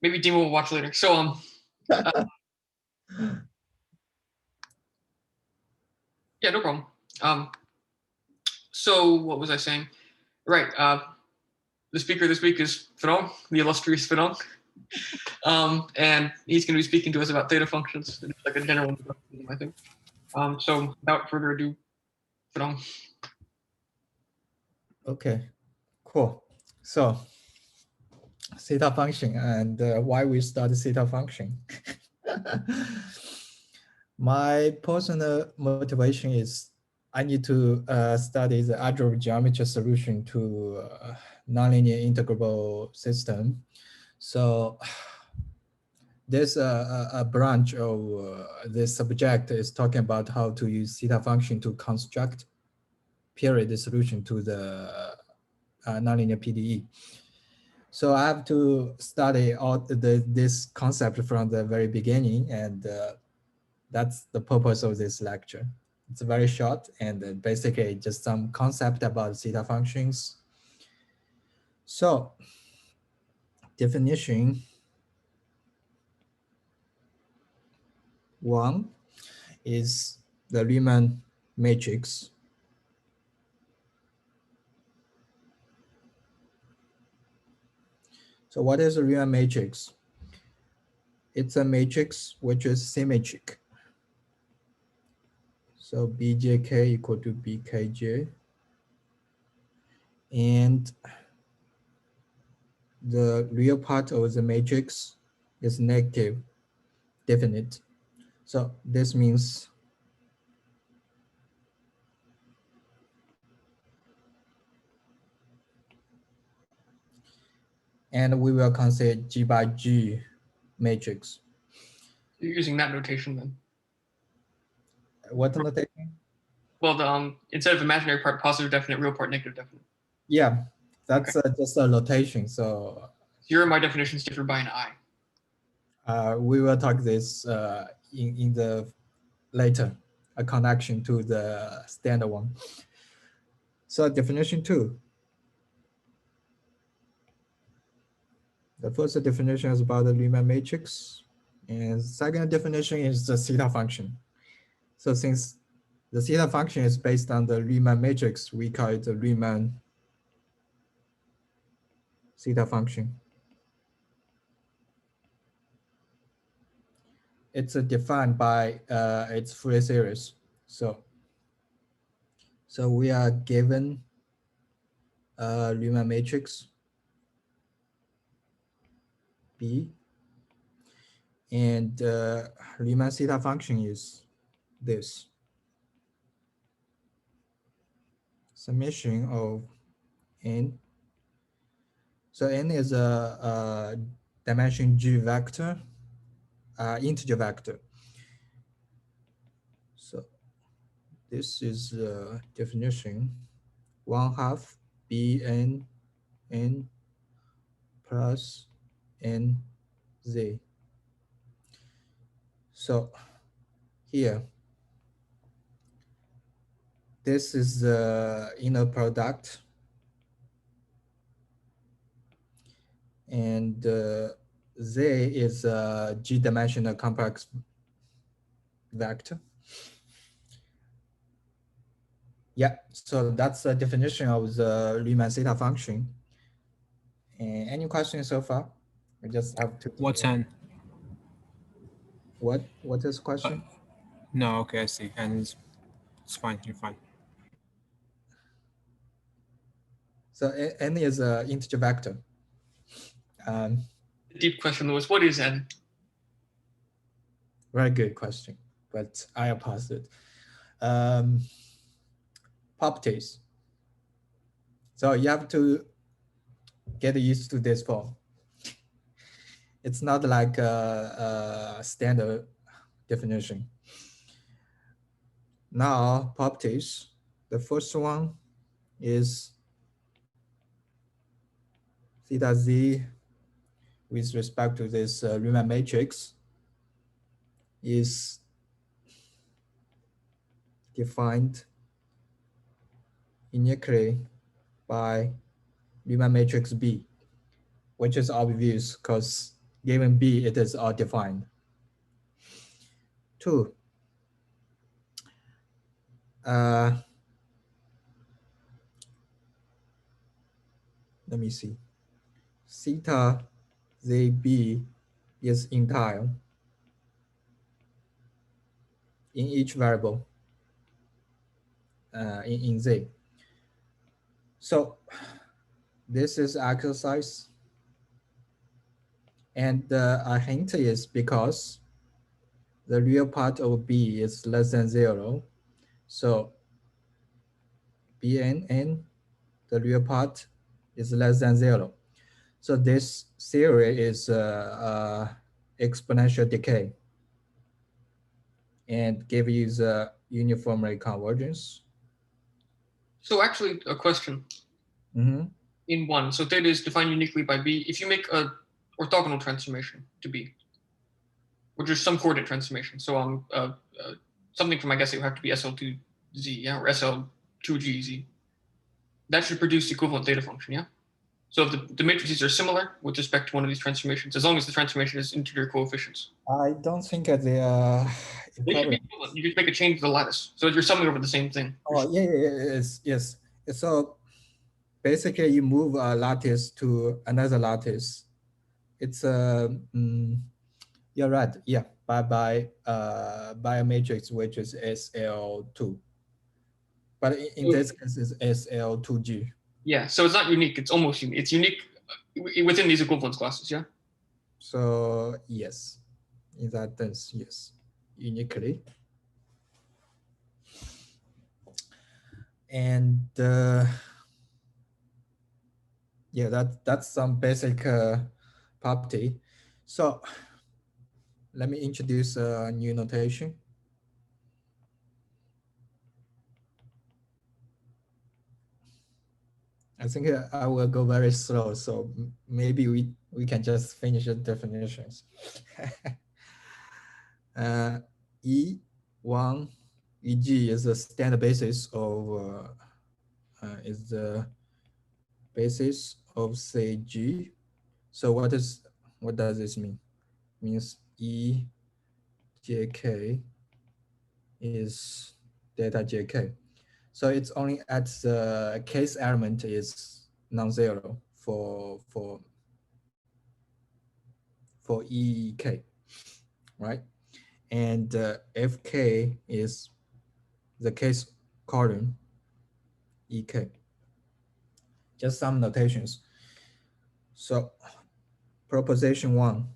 Maybe Dima will watch later. So yeah, no problem. So what was I saying? Right. The speaker this week is Fanon, the illustrious Fanon. And he's going to be speaking to us about theta functions, like a general introduction, I think. So without further ado, Fanon. Okay, cool. So theta function and why we start theta function. My personal motivation is I need to study the algebraic geometry solution to nonlinear integrable system. So there's a branch of this subject is talking about how to use theta function to construct period solution to the nonlinear PDE. So I have to study all this concept from the very beginning, and that's the purpose of this lecture. It's very short and basically just some concept about theta functions. So definition 1 is the Riemann matrix. So what is a Riemann matrix? It's a matrix which is symmetric. So bjk equal to bkj. And the real part of the matrix is negative, definite. So this means and we will consider G by G matrix. You're using that notation then. What notation? Well, the instead of imaginary part positive definite, real part negative definite. Yeah, that's okay. Just a notation. So your and my definitions differ by an I. We will talk this in the later, a connection to the standard one. So definition 2. The first definition is about the Riemann matrix, and second definition is the theta function. So since the theta function is based on the Riemann matrix, we call it the Riemann theta function. It's defined by its Fourier series. So we are given a Riemann matrix B, and Riemann theta function is this summation of n. So n is a dimension G vector, integer vector. So this is the definition: 1/2 Bn n plus n z. So here, this is the inner product, and z is a G-dimensional complex vector. Yeah, so that's the definition of the Riemann theta function. And any questions so far? I just have to. What's n? What is the question? No, okay, I see. And it's fine, you're fine. So n is an integer vector. The deep question was, what is n? Very good question, but I'll pass it. Properties. So you have to get used to this form. It's not like a standard definition. Now, properties. The first one is theta z with respect to this Riemann matrix is defined uniquely by Riemann matrix B. which is obvious because given B, it is all defined. 2. Let me see. Theta ZB is entire in each variable in Z. So this is exercise. And a hint is because the real part of B is less than 0. So Bn, the real part is less than 0. So this theory is exponential decay and give you the uniformly convergence. So actually, a question. Mm-hmm. In 1, so theta is defined uniquely by B. If you make a orthogonal transformation to B, which is some coordinate transformation, so something from, I guess it would have to be SL2Z, yeah, or SL2GZ, that should produce the equivalent theta function, yeah? So if the matrices are similar with respect to one of these transformations, as long as the transformation is integer coefficients. I don't think that they are They should be equivalent. You just make a change to the lattice. So you're summing over the same thing. Oh, yes. So basically you move a lattice to another lattice. It's you're right. Yeah, by a matrix which is SL2. But in this case, it's SL2G. Yeah, so it's not unique. It's almost unique. It's unique within these equivalence classes, yeah? So yes, in that sense, yes, uniquely. And yeah, that's some basic property. So let me introduce a new notation. I think I will go very slow, so maybe we can just finish the definitions. E1, EG is the standard basis of say G. So what does this mean? Means E JK is data JK. So it's only at the case element is non-zero for EK, right? And FK is the case column EK. Just some notations. So proposition 1.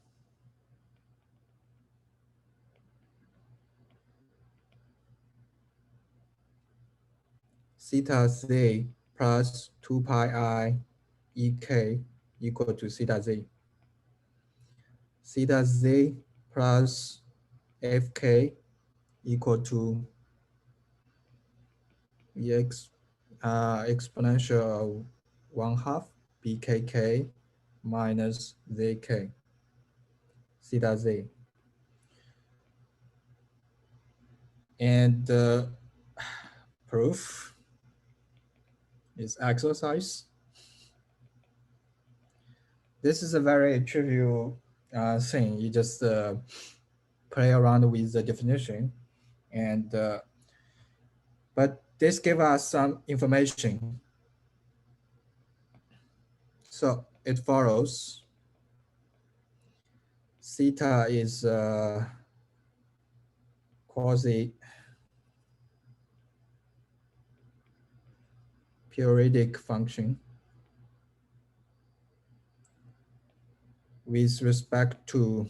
Theta Z plus 2 pi I EK equal to theta Z. Theta Z plus FK equal to exponential 1/2 BKK minus ZK theta Z. And the proof is exercise. This is a very trivial thing. You just play around with the definition, and but this gives us some information. So it follows theta is quasi periodic function with respect to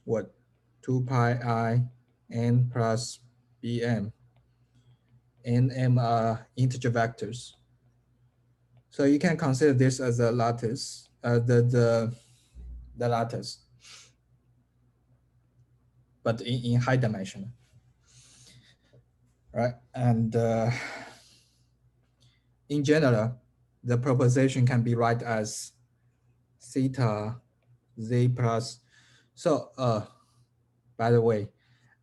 what? 2 pi I n plus bm. N m are integer vectors. So you can consider this as a lattice, the lattice, but in high dimension, right? And in general, the proposition can be write as theta Z plus. So by the way,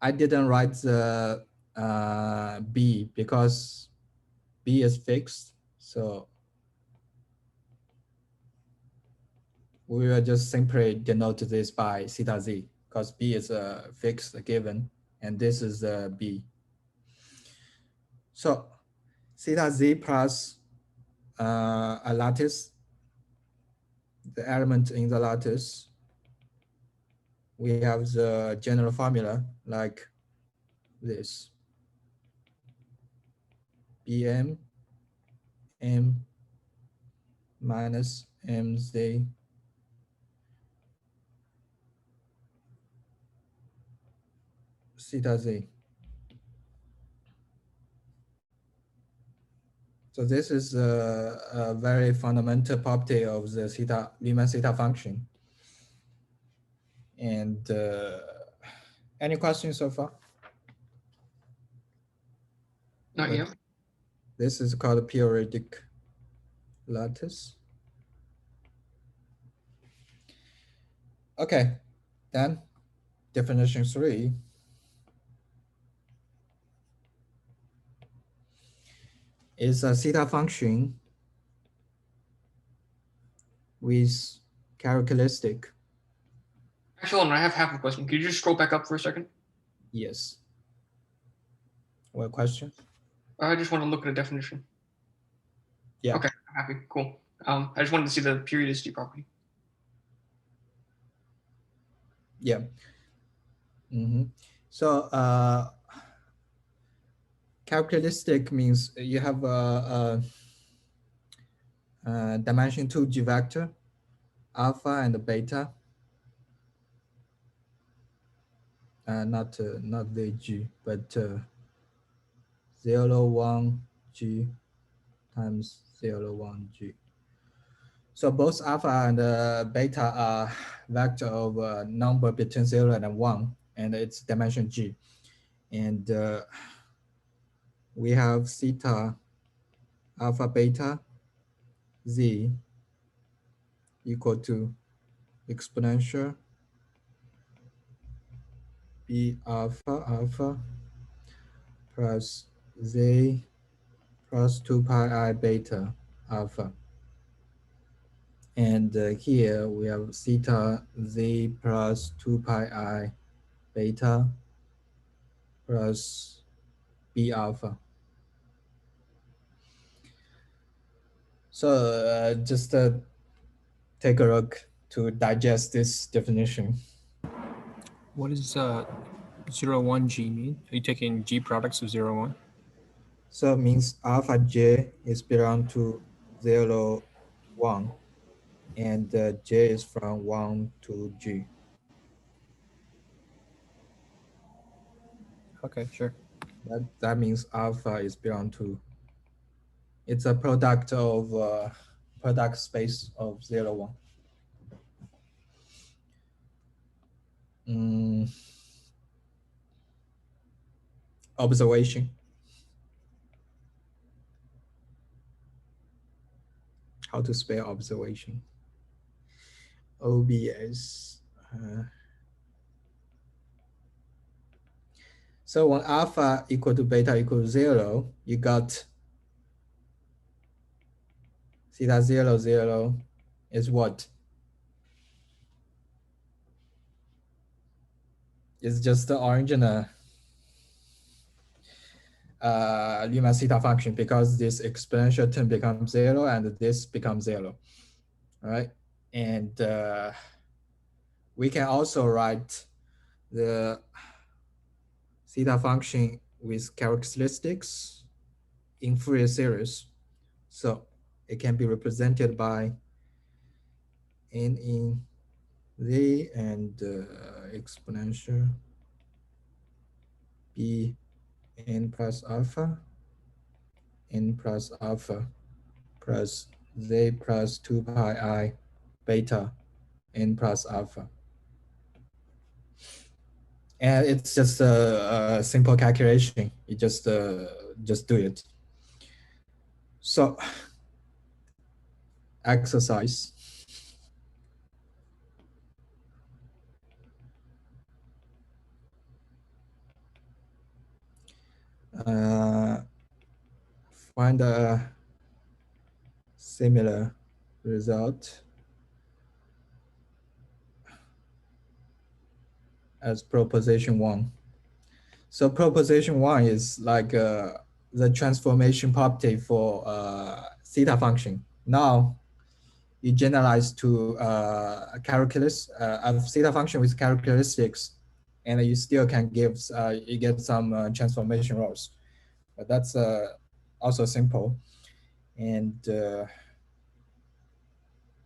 I didn't write the B because B is fixed. So we will just simply denote this by theta z, because b is a fixed given, and this is b. So theta z plus a lattice, the element in the lattice, we have the general formula like this: bm m minus mz theta z. So this is a very fundamental property of the Riemann theta function. And any questions so far? Not yet. This is called periodic lattice. Okay, then definition 3. Is a theta function with characteristic. Actually, hold on, I have half a question. Could you just scroll back up for a second? Yes. What question? I just want to look at a definition. Yeah. Okay, I'm happy. Cool. I just wanted to see the periodicity property. Yeah. So characteristic means you have a dimension 2 G vector, alpha and beta. Not VG, but 0, 1 G times 0, 1 G. So both alpha and beta are vector of a number between 0 and 1, and its dimension G. And we have theta alpha beta z equal to exponential b alpha alpha plus z plus 2 pi I beta alpha. And here we have theta z plus 2 pi I beta plus b alpha. So just take a look to digest this definition. What does 0, 1 G mean? Are you taking G products of 0, 1? So it means alpha j is belong to 0, 1, and j is from 1 to g. Okay, sure. That means alpha is belong to, it's a product of product space of 0, 1. Observation. How to spell observation? OBS. So when alpha equal to beta equal to 0, you got theta 0, 0 is what? It's just the original Riemann theta function, because this exponential term becomes 0 and this becomes 0, all right? And we can also write the theta function with characteristics in Fourier series. So it can be represented by n in z and exponential b n plus alpha plus z plus 2 pi I beta n plus alpha. And it's just a simple calculation. You just do it. So exercise. Find a similar result as proposition 1. So proposition 1 is like the transformation property for theta function. Now you generalize to calculus of theta function with characteristics, and you still can give you get some transformation rules. But that's also simple. And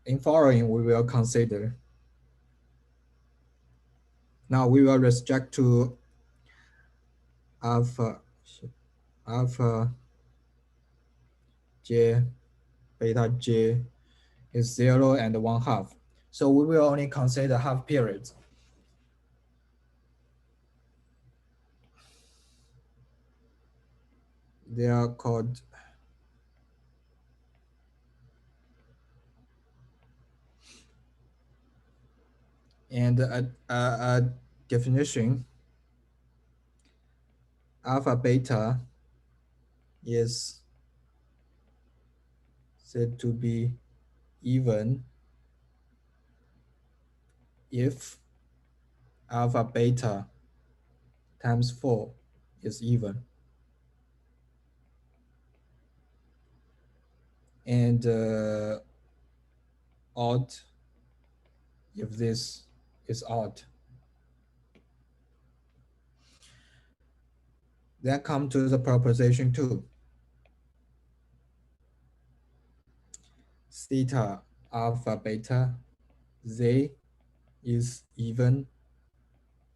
in following, we will consider. Now we will restrict to alpha j, beta j is 0 and 1/2. So we will only consider half periods. They are called and a definition, alpha beta is said to be even if alpha beta times 4 is even. And odd if this is odd. Then come to the proposition 2. Theta alpha beta z is even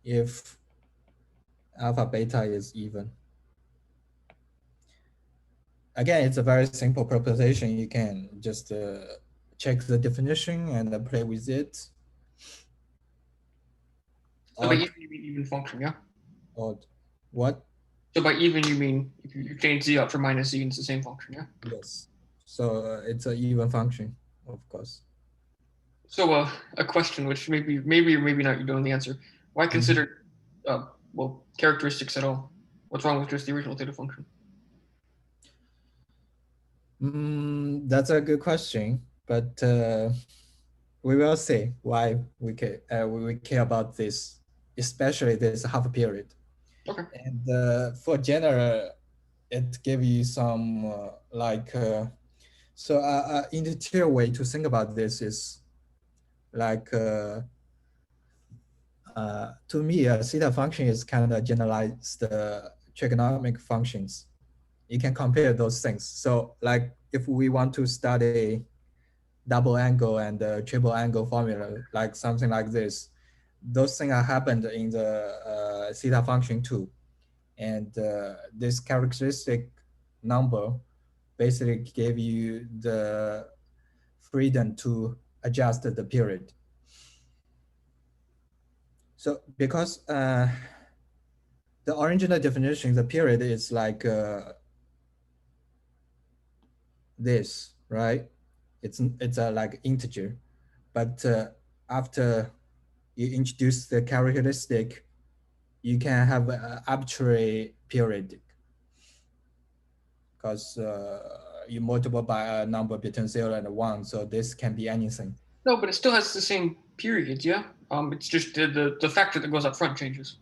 if alpha beta is even. Again, it's a very simple proposition. You can just check the definition and play with it. So by even you mean even function, yeah? Odd. What? So by even you mean if you change z out for minus z, it's the same function, yeah? Yes. So it's an even function, of course. So a question which maybe or maybe not you don't know the answer. Why consider well characteristics at all? What's wrong with just the original theta function? That's a good question, but we will see why we care about this, especially this half period. Okay. And for general, it gives you some so interior way to think about this is like to me, a theta function is kind of generalized trigonometric functions. You can compare those things. So like if we want to study double angle and triple angle formula, like something like this, those things are happened in the theta function too. And this characteristic number basically gave you the freedom to adjust the period. So because the original definition, the period is like this, right? It's a like integer, but after you introduce the characteristic, you can have an arbitrary period because you multiply by a number between 0 and 1, so this can be anything. No, but it still has the same periods, yeah? It's just the factor that goes up front changes.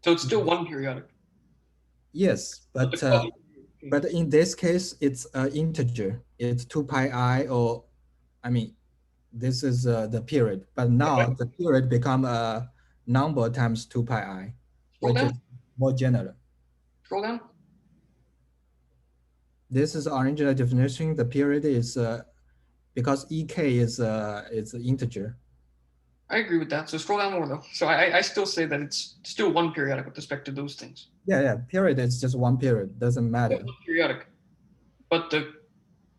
So it's still one periodic. Yes, but in this case, it's an integer. It's 2 pi I, or I mean, this is the period. But now the period become a number times 2 pi I, which is more general. Scroll down. This is original definition. The period is because EK is an integer. I agree with that. So scroll down more though. So I still say that it's still one periodic with respect to those things. Yeah. Period is just one period. Doesn't matter. One periodic, but the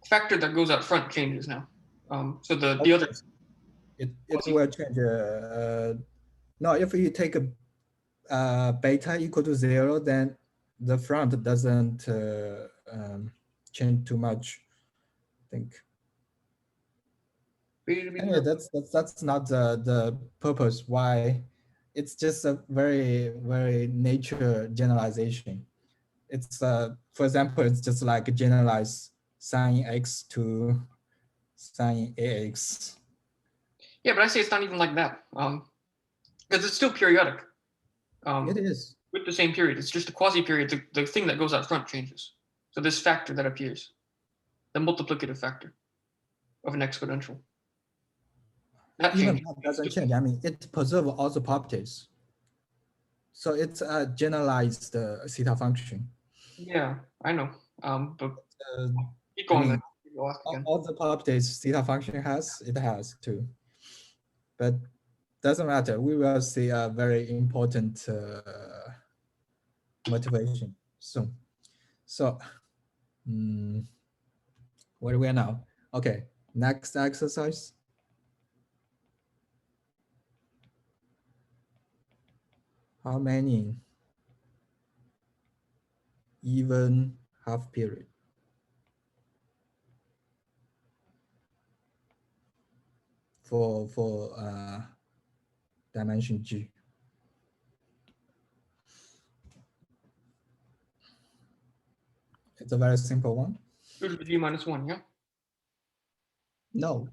factor that goes out front changes now. So the other. It will change. No, if you take a beta equal to 0, then the front doesn't change too much, I think. Anyway, that's not the purpose why. It's just a very, very nature generalization. It's for example, it's just like generalize sine x to sine ax. Yeah, but I say it's not even like that. Because it's still periodic. It is. With the same period. It's just a quasi period. The thing that goes out front changes. So this factor that appears, the multiplicative factor of an exponential. That Even changes. that doesn't change. I mean, it preserves all the properties. So it's a generalized theta function. Yeah, I know. But Uh, keep I going. mean, You'll ask again. all the properties theta function has, it has too. But doesn't matter. We will see a very important motivation soon. So, where we are now? Okay, next exercise. How many even half period for dimension G? It's a very simple one. 2 to the G minus 1, yeah? No,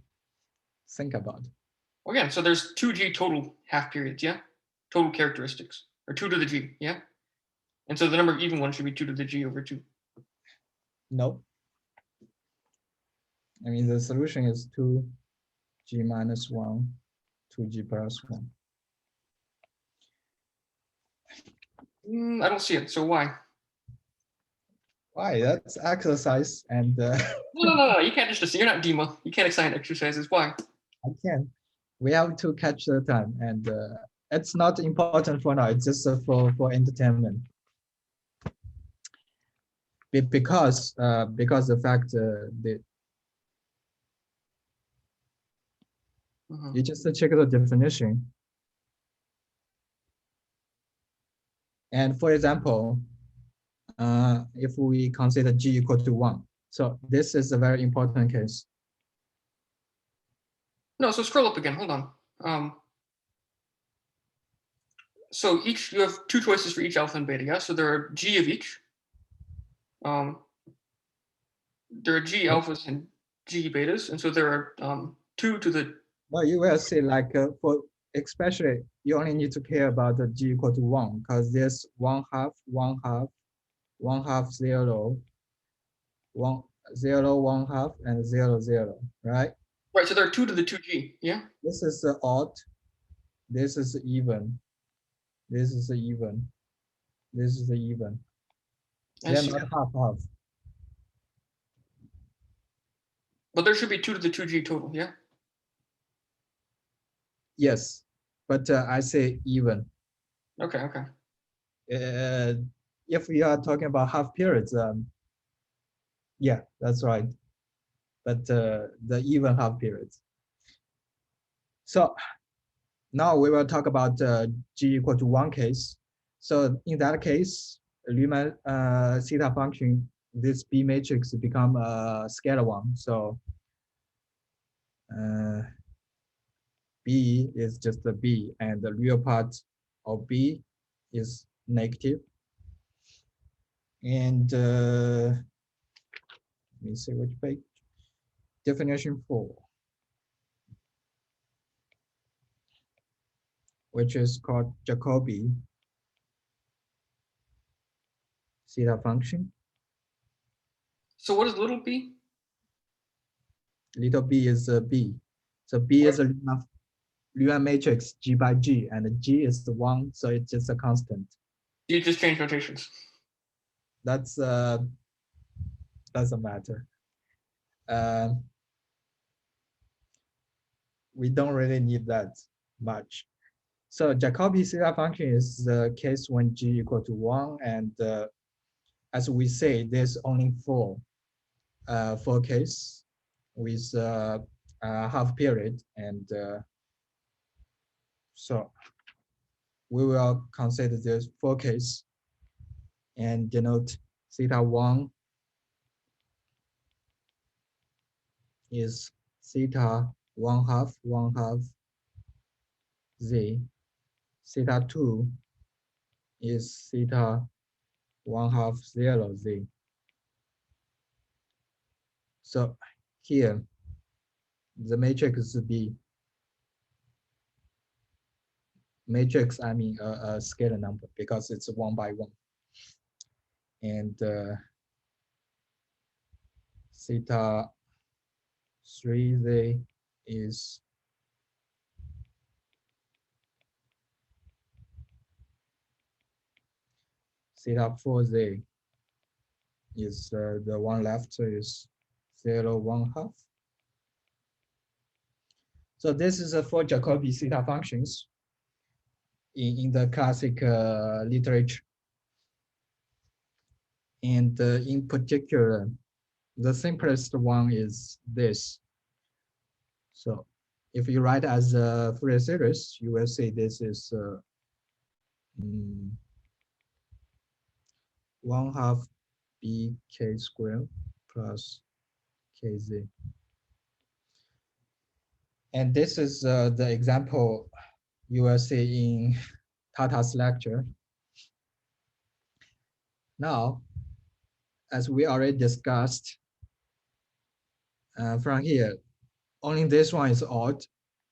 think about it. Again, so there's 2G total half periods, yeah? Total characteristics, or 2 to the G, yeah? And so the number of even ones should be 2 to the G over 2. No. I mean, the solution is 2G minus 1, 2G plus 1. I don't see it, so why? Why? That's exercise, and No, you can't just assume. You're not DEMA. You can't assign exercises. Why? I can. We have to catch the time, and it's not important for now. It's just for entertainment. Because the fact that you just check the definition, and for example, if we consider G equal to 1, so this is a very important case. No, so scroll up again. Hold on. So you have 2 choices for each alpha and beta, yeah? So there are G of each. There are G alphas and G betas, and so there are 2 to the. Well, you will see, like for especially you only need to care about the G equal to 1, because there's 1/2, 1/2, 1/2, 0, 1, 0, 1/2, and 0, 0, right? Right, so there are 2 to the 2G, yeah? This is odd. This is even. This is even. This is even. They're not half. But there should be 2 to the 2G total, yeah? Yes, but I say even. Okay. If we are talking about half periods, yeah, that's right. But the even half periods. So now we will talk about G equal to 1 case. So in that case, Riemann theta function, this B matrix become a scalar one. So B is just the B, and the real part of B is negative. And let me see which page. Definition 4, which is called Jacobi theta function. So what is little b? Little b is a B. So B is a Riemann matrix G by G, and G is the 1, so it's just a constant. You just change notations. That's doesn't matter. We don't really need that much. So Jacobi theta function is the case when G equal to 1, and as we say, there's only four case with half period, and so we will consider this 4 case and denote theta 1 is theta 1/2 z. Theta 2 is theta 1/2 0 z. So here, the matrix B matrix, I mean a scalar number because it's 1 by 1. And theta 3z is theta 4z is the one left is 0, 1/2. So this is for Jacobi theta functions in the classic literature. And in particular, the simplest one is this. So if you write as a Fourier series, you will see this is 1/2 bk squared plus kz. And this is the example you will see in Tata's lecture. Now, as we already discussed, from here, only this one is odd.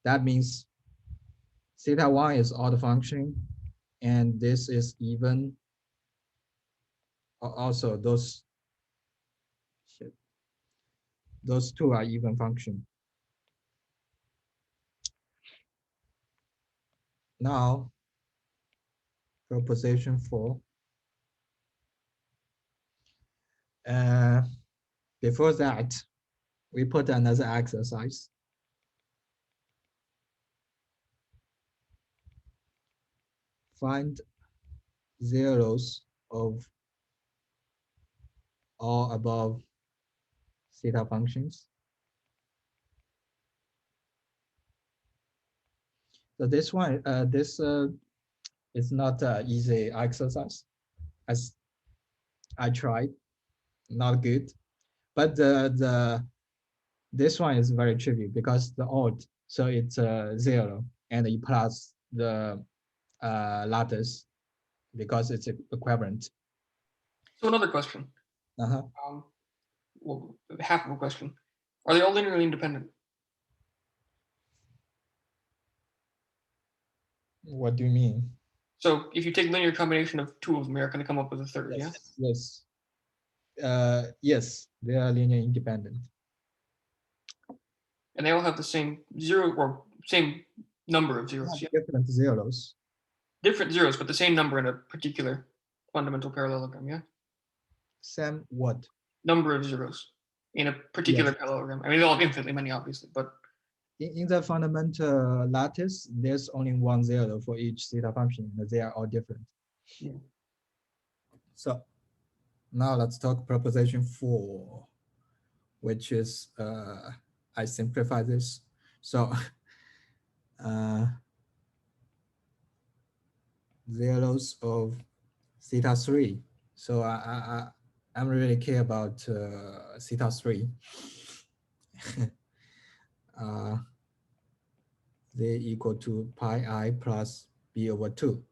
That means theta 1 is odd function, and this is even. Also, those two are even function. Now, proposition 4. Before that, we put another exercise. Find zeros of all above theta functions. So this one, this is not an easy exercise, as I tried, not good. But this one is very trivial because the odd, so it's 0, and you plus the lattice because it's equivalent. So another question. Well, half of a question. Are they all linearly independent? What do you mean? So if you take linear combination of two of them, you're going to come up with a third, Yes. yeah? Yes. Yes, they are linear independent. And they all have the same zero or same number of zeros. Yeah? Different zeros. Different zeros, but the same number in a particular fundamental parallelogram, yeah? Same what? Number of zeros in a particular parallelogram. I mean, they all have infinitely many, obviously, but in the fundamental lattice, there's only 1 0 for each theta function. They are all different. yeah. So now let's talk proposition 4, which is I simplify this. So zeros of theta 3. So I'm really care about theta 3. They equal to pi I plus b over 2.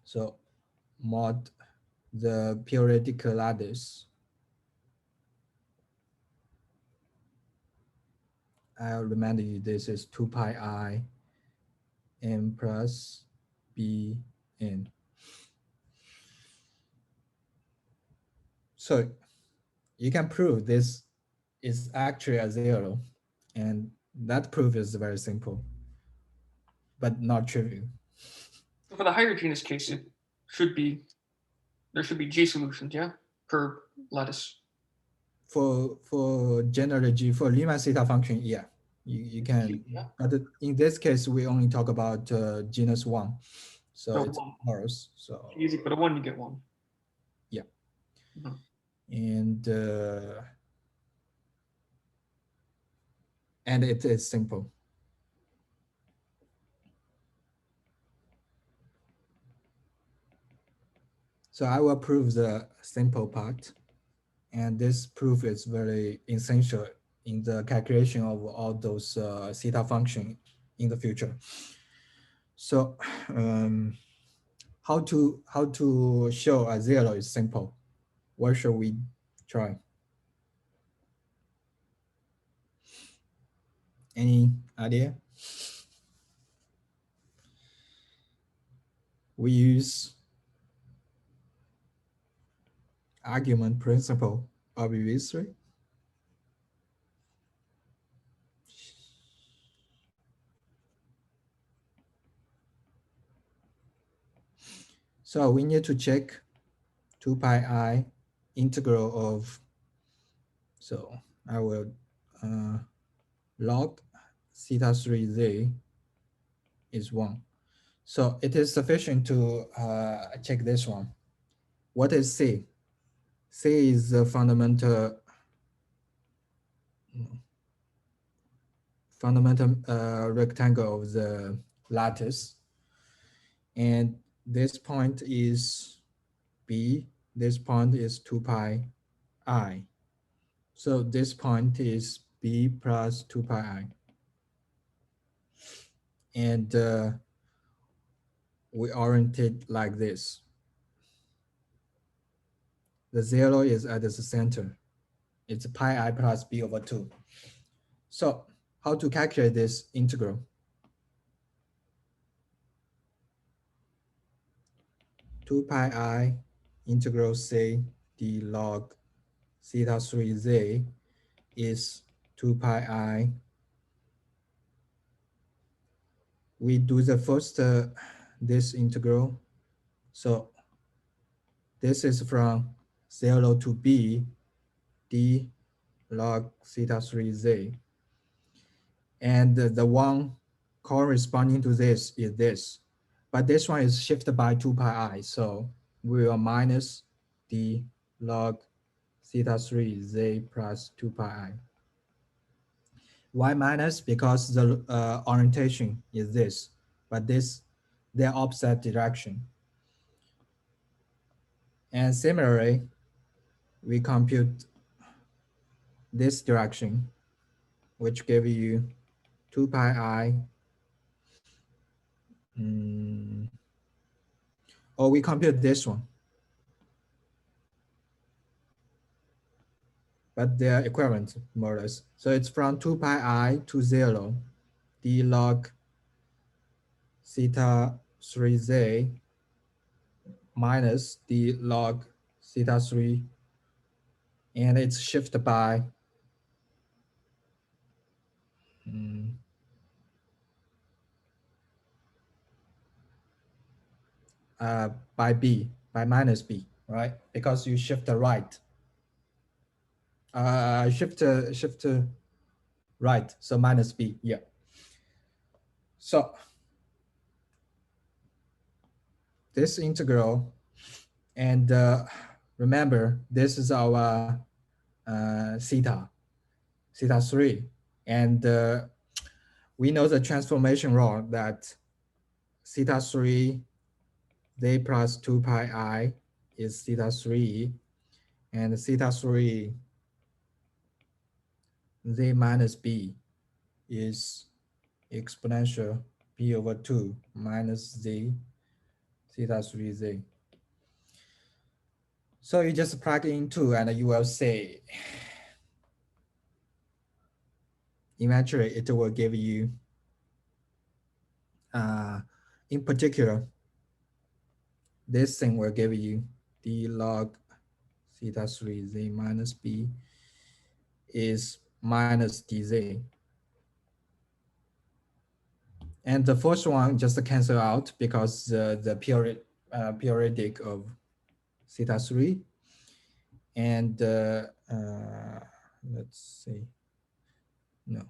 So mod the periodic lattice. I'll remind you this is 2 pi I n plus b n. So you can prove this is actually a 0, and that proof is very simple, but not trivial. For the higher genus case, there should be G solutions, yeah, per lattice. For generally G, for Riemann theta function, yeah, you can. Yeah. But in this case, we only talk about genus 1, so No, it's one. ours. So Easy, but a 1 you get 1. yeah, Mm-hmm. And it is simple. So I will prove the simple part, and this proof is very essential in the calculation of all those theta function in the future. So how to show a 0 is simple. What should we try? Any idea? we use argument principle, obviously. So we need to check 2 pi I integral of, so I will log theta 3z is 1. So it is sufficient to check this one. What is C? C is the fundamental rectangle of the lattice. And this point is B, this point is 2 pi I. So this point is B plus 2 pi I. And we orient it like this. The 0 is at the center. It's pi I plus B over 2. So how to calculate this integral? Two pi I integral C d log theta 3z is 2 pi I. We do the first this integral. So this is from 0 to B d log theta 3z. And the one corresponding to this is this. But this one is shifted by 2 pi I. So we will minus d log theta 3z plus 2 pi I. Why minus? Because the orientation is this, but their opposite direction. And similarly, we compute this direction, which give you 2 pi I. Or we compute this one. But they are equivalent, more or less. So it's from 2 pi I to 0, d log theta 3z minus d log theta 3, and it's shifted by B, by minus B, right? Because you shift the right. Shift right, so minus B, yeah. So this integral, and remember, this is our theta 3, and we know the transformation law that theta 3 z plus 2 pi I is theta 3, and theta 3 z minus B is exponential B over 2 minus z theta 3z. So you just plug in 2 and you will say, eventually it will give you, in particular, this thing will give you d log theta 3z minus B is minus dz. And the first one just cancel out because the periodic of theta 3. And let's see, no.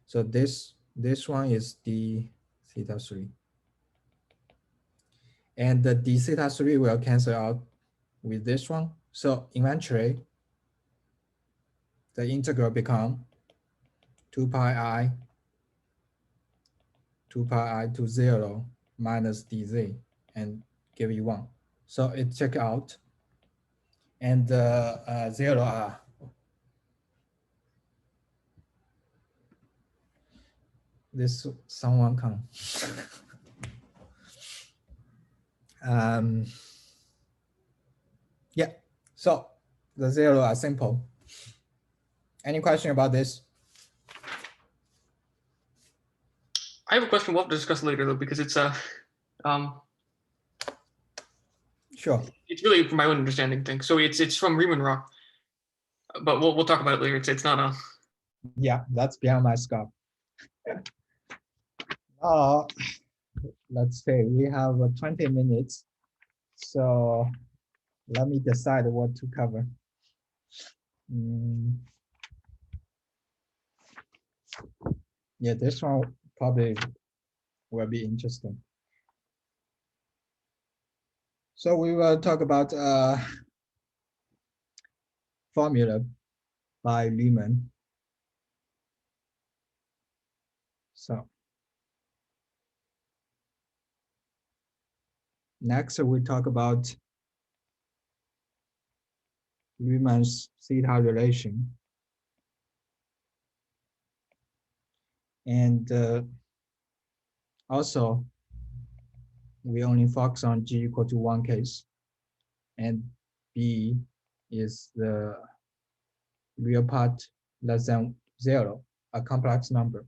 So this one is d theta 3. And the d theta 3 will cancel out with this one. So eventually, the integral become 2 pi I to 0 minus dz and give you 1. So it check out, and 0 are this someone come. Yeah, so the 0 are simple. Any question about this? I have a question we'll have to discuss later though, because it's Sure. It's really from my own understanding thing. So it's from Riemann rock, but we'll talk about it later. It's not a. Yeah, that's beyond my scope. Uh, let's say we have 20 minutes. So let me decide what to cover. Yeah, this one probably will be interesting. So we will talk about formula by Riemann. So next we talk about Riemann's theta relation. And also we only focus on G equal to 1 case, and B is the real part less than 0, a complex number.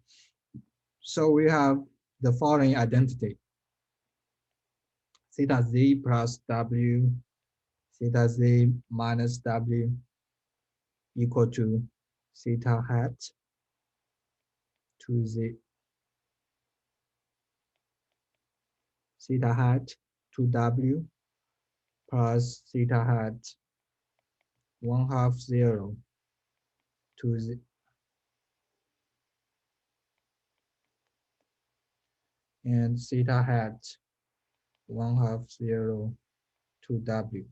So we have the following identity: theta z plus w, theta z minus w equal to theta hat to z, theta hat to w plus theta hat 1/2 0 to z, and theta hat 1/2 0 to w.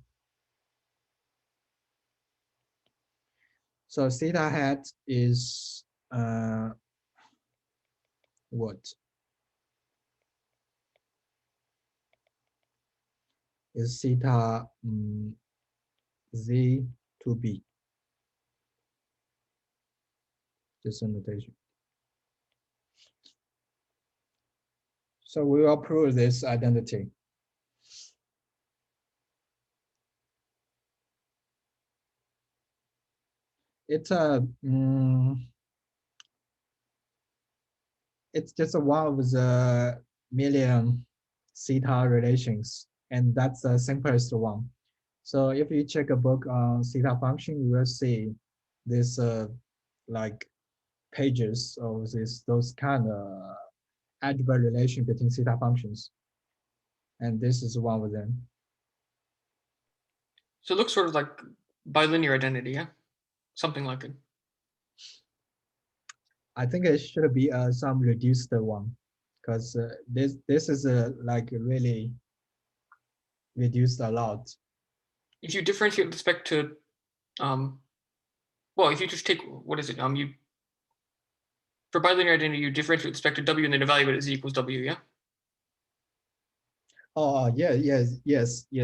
So theta hat is what? Is theta z to b. This notation. So we will prove this identity. It's a it's just one of the million theta relations, and that's the simplest one. So if you check a book on theta function, you will see this like pages of those kind of algebra relation between theta functions, and this is one of them. So it looks sort of like bilinear identity, yeah, something like it. I think it should be some reduced one, because this is like really reduced a lot. If you differentiate with respect to, well, if you just take what is it? You for bilinear identity, you differentiate with respect to w and then evaluate it z equals w, yeah. Oh yeah, yes.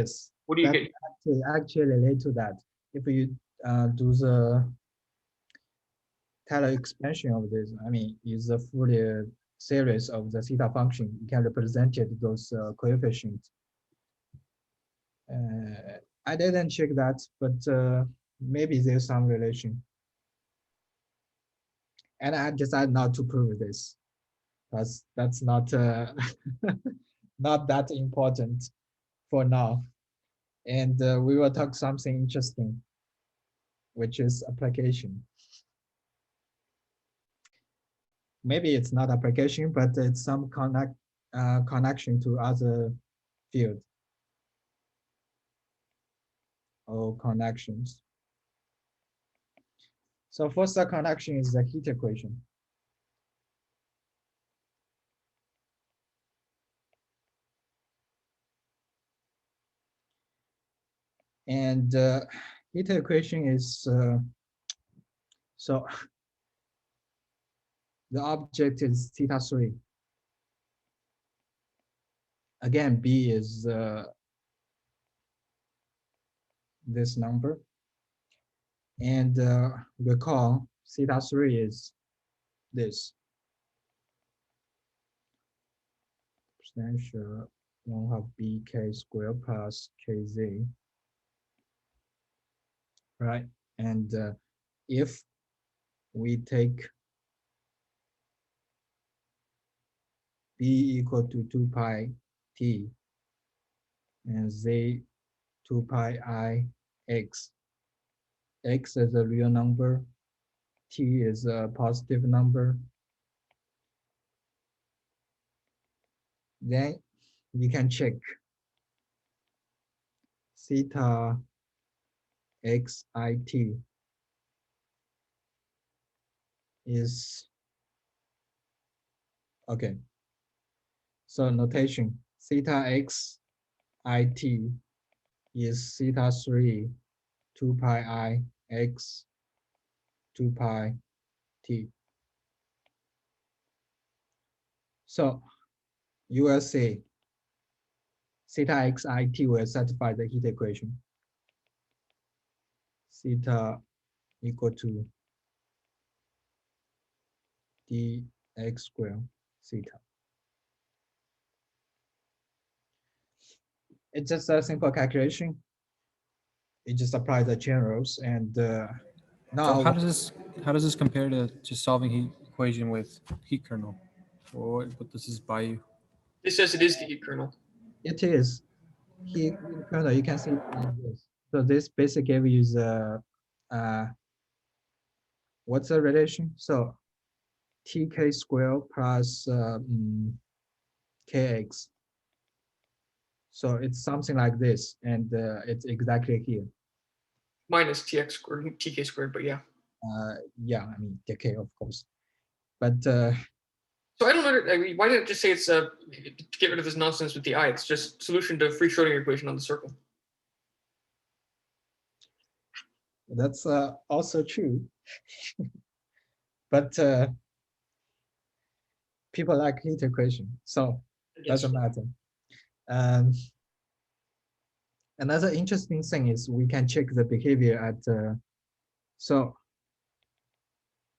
What do you That get? actually relate to that. If you do the Taylor expansion of this, I mean, use the Fourier series of the theta function, you can represent it those coefficients. I didn't check that, but maybe there's some relation. And I decided not to prove this, because that's not not that important for now. And we will talk something interesting, which is application. Maybe it's not application, but it's some connection to other field or connections. So first the connection is the heat equation. And heat equation is, so the object is θ3. Again, B is this number. And recall θ3 is this. Substantial 1/2 bk squared plus kz. Right? And if we take b equal to 2 pi t and z 2 pi I x. X is a real number. T is a positive number. Then you can check theta xit is, okay. So notation, theta xit is theta 3, 2 pi I x, 2 pi t. So you will see theta xit will satisfy the heat equation. Theta equal to dx squared theta. It's just a simple calculation. It just apply the chain rules, and So now how does this compare to just solving heat equation with heat kernel? What does this buy you? This says it is the heat kernel. it is here in the kernel. You can see it like this. So this basically gave you the what's the relation? So tk squared plus kx. So it's something like this, and it's exactly here. Minus tx squared, tk squared, but yeah. Yeah, I mean decay, of course. But So I don't know. I mean, why did it just say it's to get rid of this nonsense with the I? It's just solution to free Schrodinger equation on the circle. that's also true. But people like heat equation, so doesn't matter. Another interesting thing is we can check the behavior at so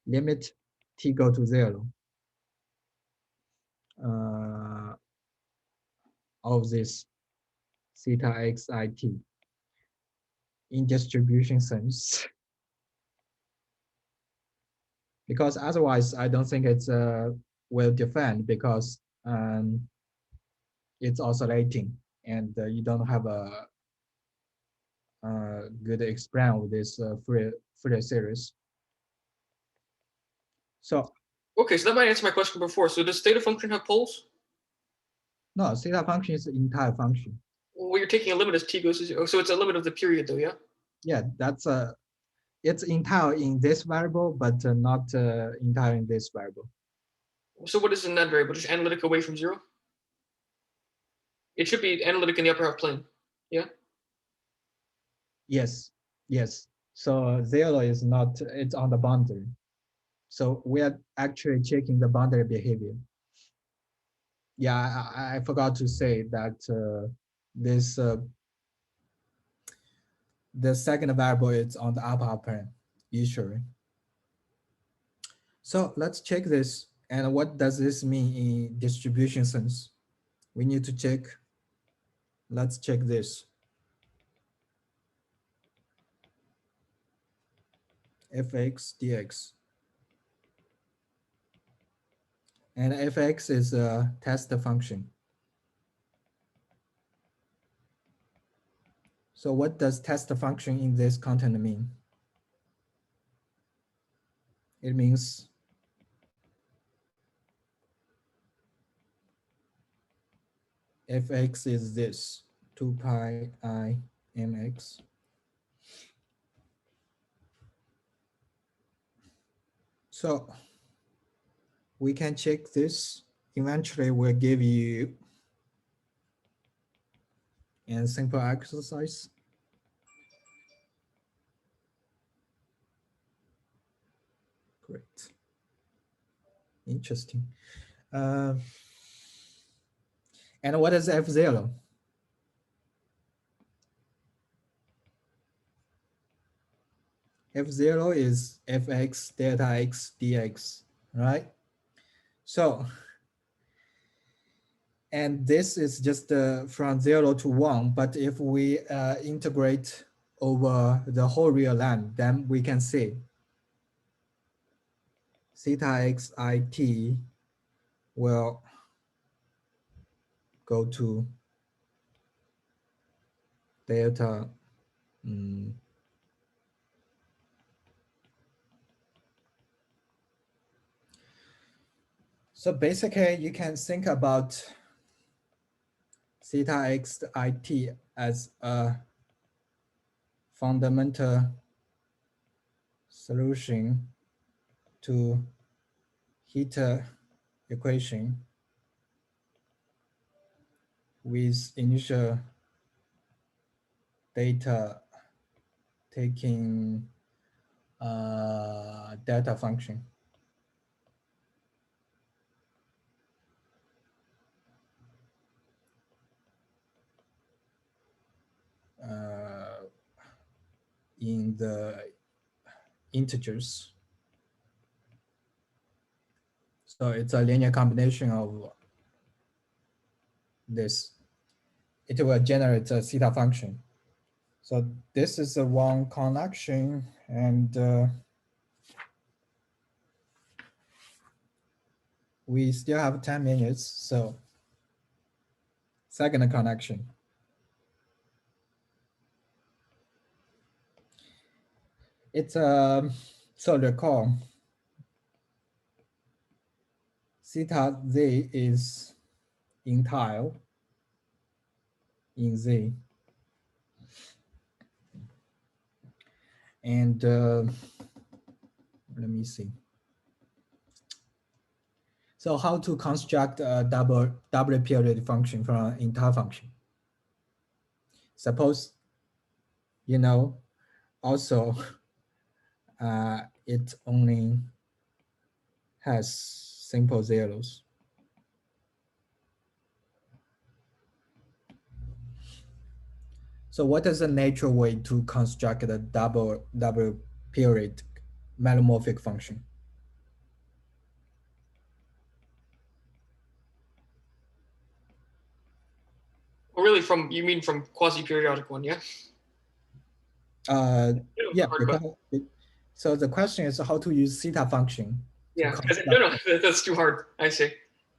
limit t go to 0 of this theta xit in distribution sense, because otherwise I don't think it's well defined, because it's oscillating, and you don't have a good explain with this Fourier series. So Okay, so that might answer my question before. So does theta function have poles? no, theta function is the entire function. Well, you're taking a limit as t goes to 0. So it's a limit of the period, though, yeah? Yeah, that's it's entire in this variable, but not entire in this variable. So what is in that variable? Just analytic away from 0? It should be analytic in the upper half plane, yeah? Yes, yes. So 0 is not, it's on the boundary. So we are actually checking the boundary behavior. Yeah, I forgot to say that this the second variable is on the upper half plane, usually. So let's check this. And what does this mean in distribution sense? We need to check. Let's check this. Fx dx. And fx is a test function. So what does test function in this content mean? It means fx is this, 2 pi I mx. So we can check this. Eventually we'll give you a simple exercise. Great. Interesting. And what is F0? F0 is Fx delta x dx, right? So, and this is just from 0 to 1, but if we integrate over the whole real line, then we can see theta xit will go to delta. So basically, you can think about theta x it as a fundamental solution to theta equation with initial data taking delta function. In the integers. So it's a linear combination of this. It will generate a theta function. So this is a one connection, and we still have 10 minutes. So second connection. It's so recall theta z is entire in z, and let me see. So how to construct a double period function from an entire function? Suppose, you know, also it only has simple zeros. So what is the natural way to construct a double period melomorphic function? Well, really, you mean from quasi-periodic one, yeah? Yeah, because so the question is how to use theta function. Yeah, no, that's too hard, I see.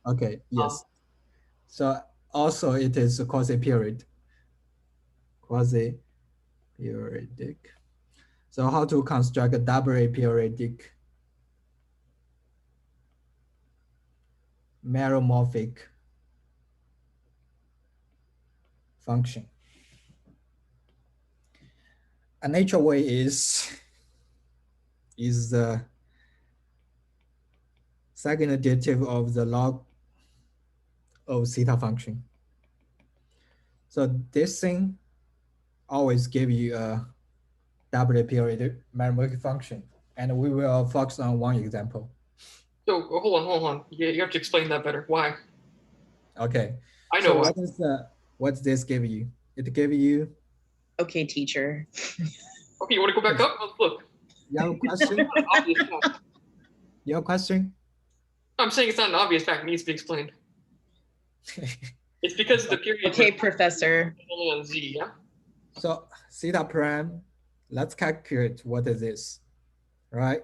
Okay, yes. So also it is a quasi-periodic. So how to construct a double periodic meromorphic function? A natural way is the second derivative of the log of theta function. So this thing always give you a double periodic meromorphic function, and we will focus on one example. So hold on. You have to explain that better. Why? Okay. I know. So what's this give you? It give you. Okay, teacher. Okay, you want to go back up? Look. You have a question? You have a question? I'm saying it's not an obvious fact. It needs to be explained. It's because of the period. Okay, professor. Only on Z, yeah? So theta prime, let's calculate what is this, right?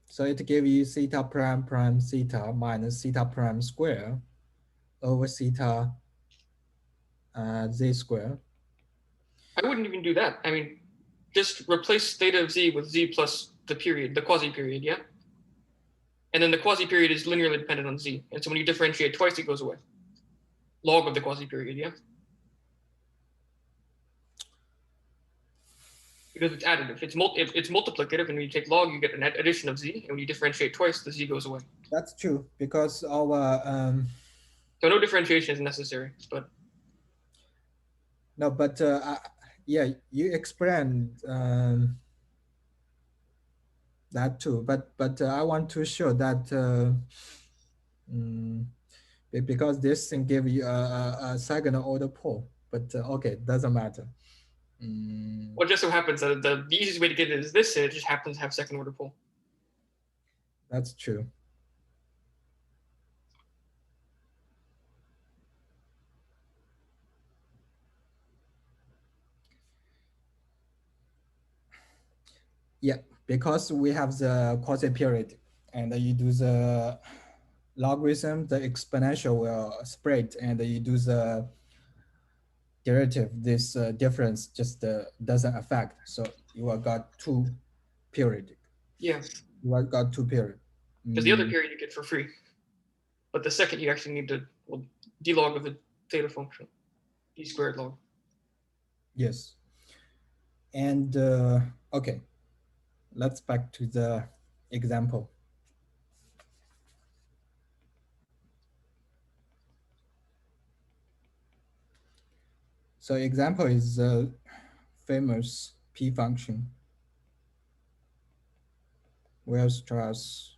So it gives you theta prime prime theta minus theta prime square over theta z square. I wouldn't even do that. I mean, just replace theta of Z with Z plus the period, the quasi-period, yeah? And then the quasi-period is linearly dependent on Z. And so when you differentiate twice, it goes away. Log of the quasi-period, yeah? Because it's additive. It's multiplicative, and when you take log, you get an addition of Z. And when you differentiate twice, the Z goes away. That's true, because our... So no differentiation is necessary, but... No, but yeah, you explained that too, but I want to show that because this thing give you a second order pole, but okay, doesn't matter. Well, it just so happens that the easiest way to get it is this, and it just happens to have second order pole. That's true. Yeah, because we have the quasi-period, and you do the logarithm, the exponential will spread, and you do the derivative, this difference just doesn't affect. So you have got two periodic. Yeah, You have got two period. because the other period you get for free. But the second you actually need to, well, d log of the theta function, d squared log. Yes. And okay, let's back to the example. So example is the famous P function, Weierstrass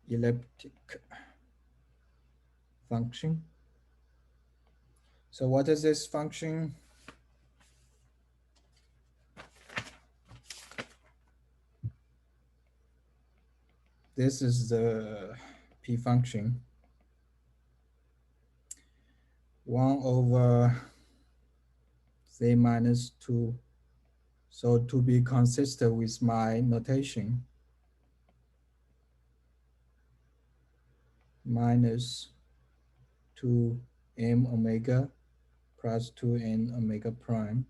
elliptic function. So what is this function? This is the P function, 1 over z minus 2. So to be consistent with my notation, minus 2m omega plus 2n omega prime.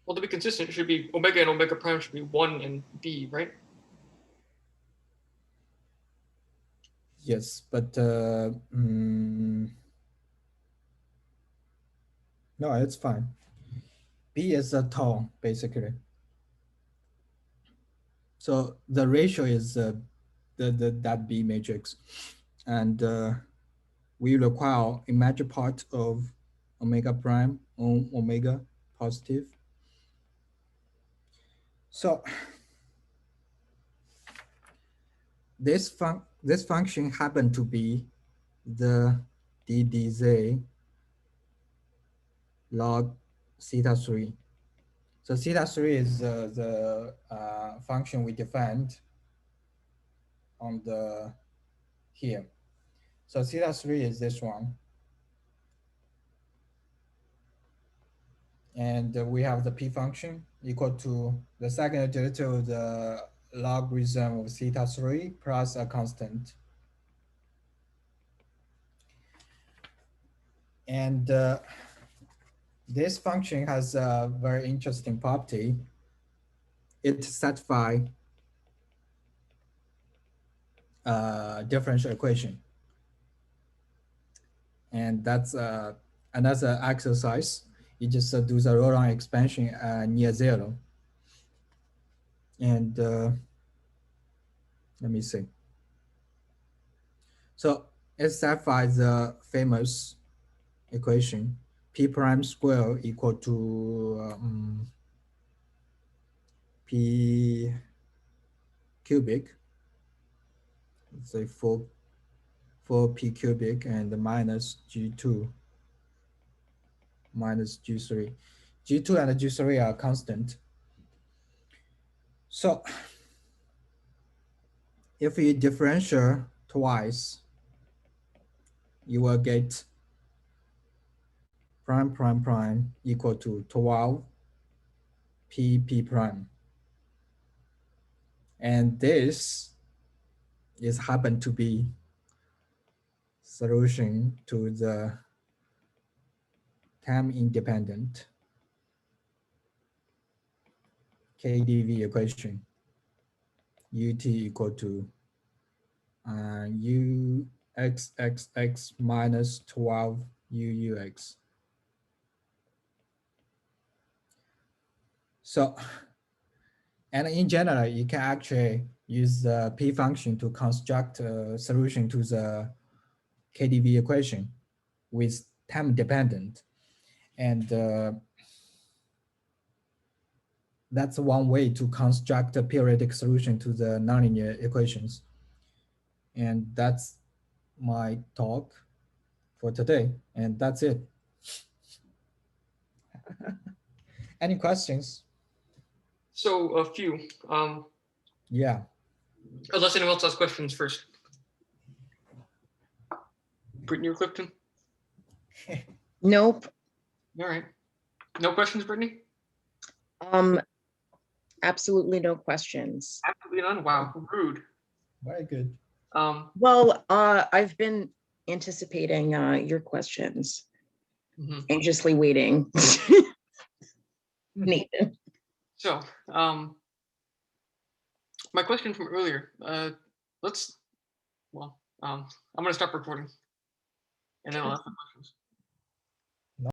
Well, to be consistent, it should be omega and omega prime should be 1 and b, right? Yes, but no, it's fine. B is a tall, basically. So the ratio is that B matrix, and we require imaginary part of omega prime on omega positive. So this function happened to be the ddz log theta 3. So theta 3 is the function we defined on the here. So theta 3 is this one. And we have the P function equal to the second derivative of the logarithm of theta 3 plus a constant. And this function has a very interesting property. It satisfies differential equation. And that's another exercise. You just do the Laurent expansion near 0. And let me see. So it satisfies the famous equation p prime square equal to p cubic, let's say 4p cubic and minus g2 minus g3. G2 and g3 are constant. So if you differentiate twice, you will get prime prime prime equal to 12 p prime. And this is happen to be solution to the time independent KdV equation, ut equal to uxxx minus 12 uux. So, and in general, you can actually use the P function to construct a solution to the KdV equation with time dependent. And that's one way to construct a periodic solution to the nonlinear equations. And that's my talk for today. And that's it. Any questions? So a few. Yeah. Unless anyone else has questions first. Brittany or Clifton? Nope. All right. No questions, Brittany? Absolutely no questions. Absolutely none. Wow, rude. Very good. Well, I've been anticipating your questions, mhm. anxiously waiting. Nathan. So, my question from earlier. I'm going to stop recording, and then I'll ask the questions.